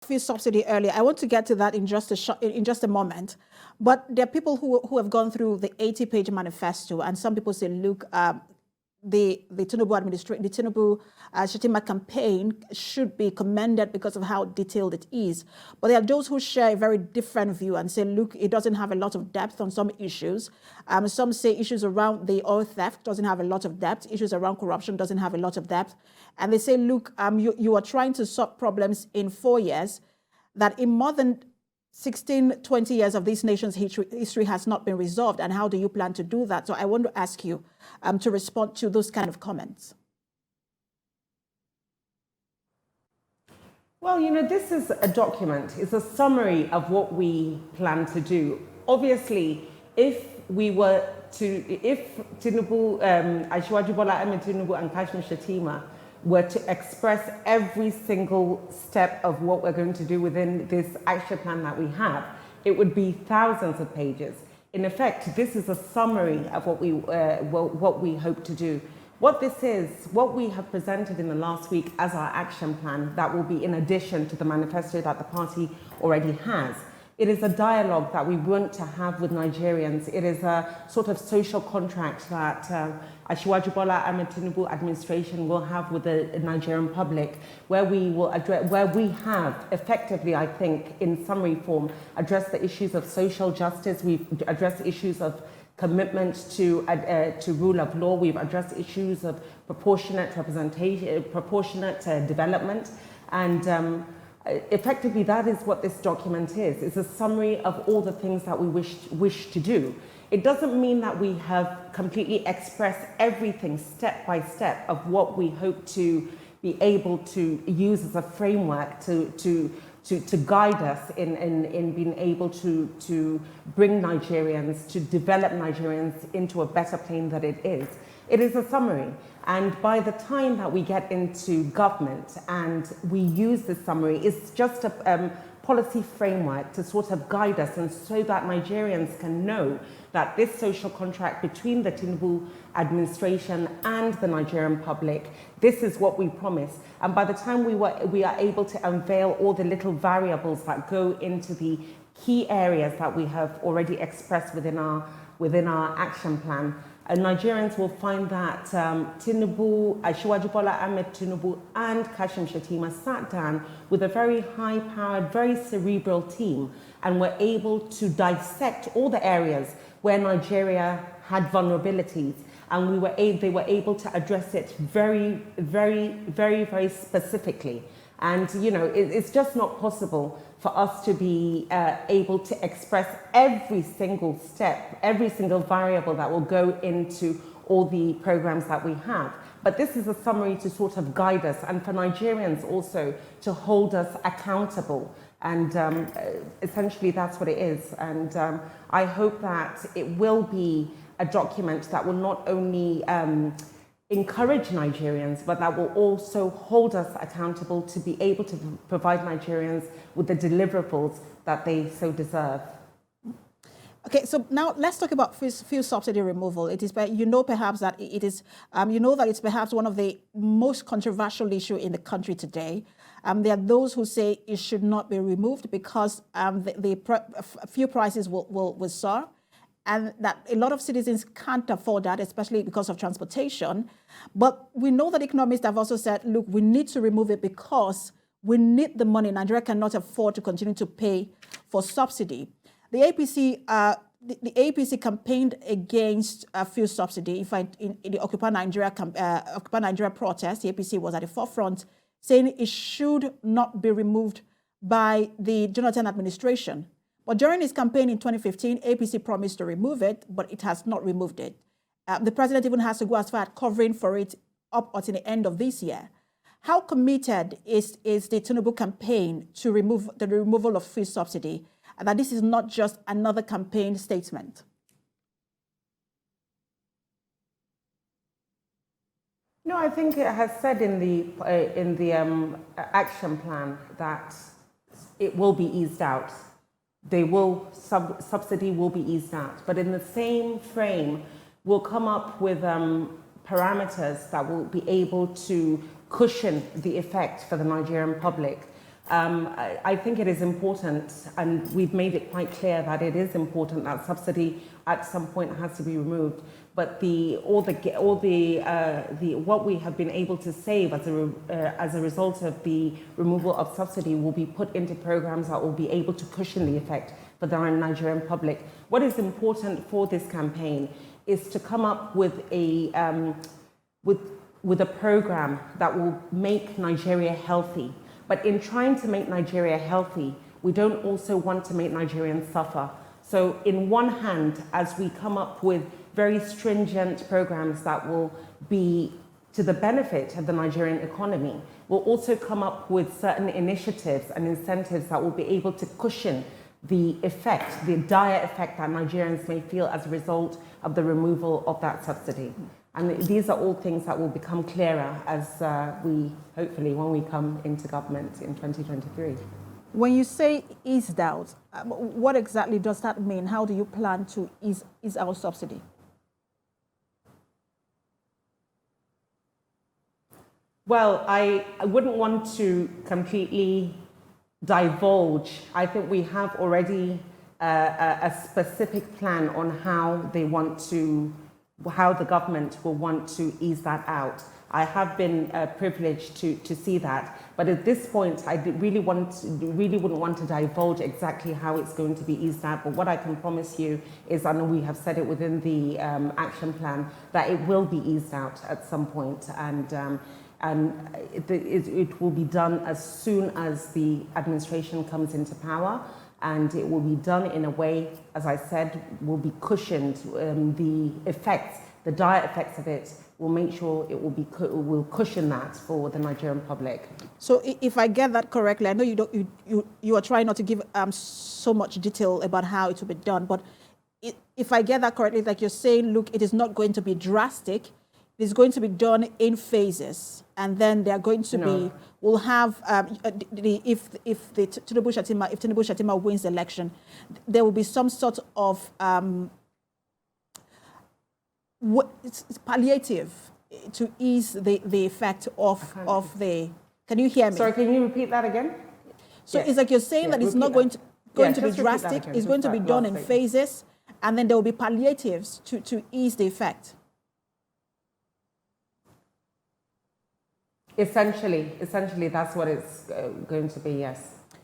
fuel subsidy earlier. I want to get to that in just a moment. But there are people who have gone through the 80-page manifesto, and some people say, look, the Tinubu administration, the Tinubu Shetima campaign should be commended because of how detailed it is. But there are those who share a very different view and say, look, it doesn't have a lot of depth on some issues. Some say issues around the oil theft doesn't have a lot of depth. Issues around corruption doesn't have a lot of depth. And they say, look, you are trying to solve problems in 4 years that in more than 16, 20 years of this nation's history has not been resolved. And how do you plan to do that? So I want to ask you to respond to those kind of comments. Well, you know, this is a document. It's a summary of what we plan to do. Obviously, if Tinubu, Asiwaju Bola, Ahmed Tinubu and Kashmir Shettima were to express every single step of what we're going to do within this action plan that we have, it would be thousands of pages. In effect, this is a summary of what we hope to do. What this is, what we have presented in the last week as our action plan, that will be in addition to the manifesto that the party already has. It is a dialogue that we want to have with Nigerians. It is a sort of social contract that Asiwaju Bola Ahmed Tinubu administration will have with the Nigerian public, where we will address, where we have effectively, I think, in summary form, addressed the issues of social justice. We've addressed issues of commitment to rule of law. We've addressed issues of proportionate representation, proportionate development, and effectively, that is what this document is. It's a summary of all the things that we wish to do. It doesn't mean that we have completely expressed everything step by step of what we hope to be able to use as a framework to guide us in being able to bring Nigerians, to develop Nigerians into a better plane that it is. It is a summary. And by the time that we get into government and we use this summary, it's just a policy framework to sort of guide us, and so that Nigerians can know that this social contract between the Tinubu administration and the Nigerian public, this is what we promise. And by the time we are able to unveil all the little variables that go into the key areas that we have already expressed within our action plan, Nigerians will find that Tinubu, Asiwaju Bola Ahmed Tinubu and Kashmir Shettima sat down with a very high-powered, very cerebral team and were able to dissect all the areas where Nigeria had vulnerabilities, and they were able to address it very, very, very, very specifically. And, you know, it's just not possible for us to be able to express every single step, every single variable that will go into all the programs that we have. But this is a summary to sort of guide us, and for Nigerians also to hold us accountable. And essentially that's what it is. And I hope that it will be a document that will not only encourage Nigerians, but that will also hold us accountable to be able to provide Nigerians with the deliverables that they so deserve. Okay, so now let's talk about fuel subsidy removal. It is, you know, perhaps that it is, you know that it's perhaps one of the most controversial issues in the country today. There are those who say it should not be removed because the fuel prices will soar, and that a lot of citizens can't afford that, especially because of transportation. But we know that economists have also said, look, we need to remove it because we need the money. Nigeria cannot afford to continue to pay for subsidy. The APC campaigned against fuel subsidy. In the Occupy Nigeria protest, the APC was at the forefront, saying it should not be removed by the Jonathan administration. But during his campaign in 2015, APC promised to remove it, but it has not removed it. The president even has to go as far as covering for it up until the end of this year. How committed is the Tinubu campaign to remove the removal of fuel subsidy, and that this is not just another campaign statement? No, I think it has said in the action plan that it will be eased out. Subsidy will be eased out, but in the same frame, we'll come up with parameters that will be able to cushion the effect for the Nigerian public. I think it is important, and we've made it quite clear that it is important that subsidy at some point has to be removed. But what we have been able to save as a result of the removal of subsidy will be put into programs that will be able to cushion the effect for the Nigerian public. What is important for this campaign is to come up with a program that will make Nigeria healthy. But in trying to make Nigeria healthy, we don't also want to make Nigerians suffer. So in one hand, as we come up with very stringent programs that will be to the benefit of the Nigerian economy, we'll also come up with certain initiatives and incentives that will be able to cushion the effect, the dire effect that Nigerians may feel as a result of the removal of that subsidy. And these are all things that will become clearer as hopefully, when we come into government in 2023. When you say eased out, what exactly does that mean? How do you plan to ease our subsidy? Well, I wouldn't want to completely divulge. I think we have already a specific plan on how the government will want to ease that out. I have been privileged to see that, but at this point, I really wouldn't want to divulge exactly how it's going to be eased out. But what I can promise you is, I know we have said it within the action plan, that it will be eased out at some point, and it will be done as soon as the administration comes into power. And it will be done in a way, as I said, will be cushioned. The effects, the dire effects of it, will make sure it will cushion that for the Nigerian public. So, if I get that correctly, I know you are trying not to give so much detail about how it will be done, but if I get that correctly, like you're saying, look, it is not going to be drastic. It is going to be done in phases, and then they are going to be. We'll have if Tinubu Shatima wins the election, there will be some sort of it's palliative to ease the effect of the. Can you hear me? Sorry, can you repeat that again? So it's like you're saying that it's not going to be drastic. It's going to be done in phases, and then there will be palliatives to ease the effect. Essentially, that's what it's going to be, yes.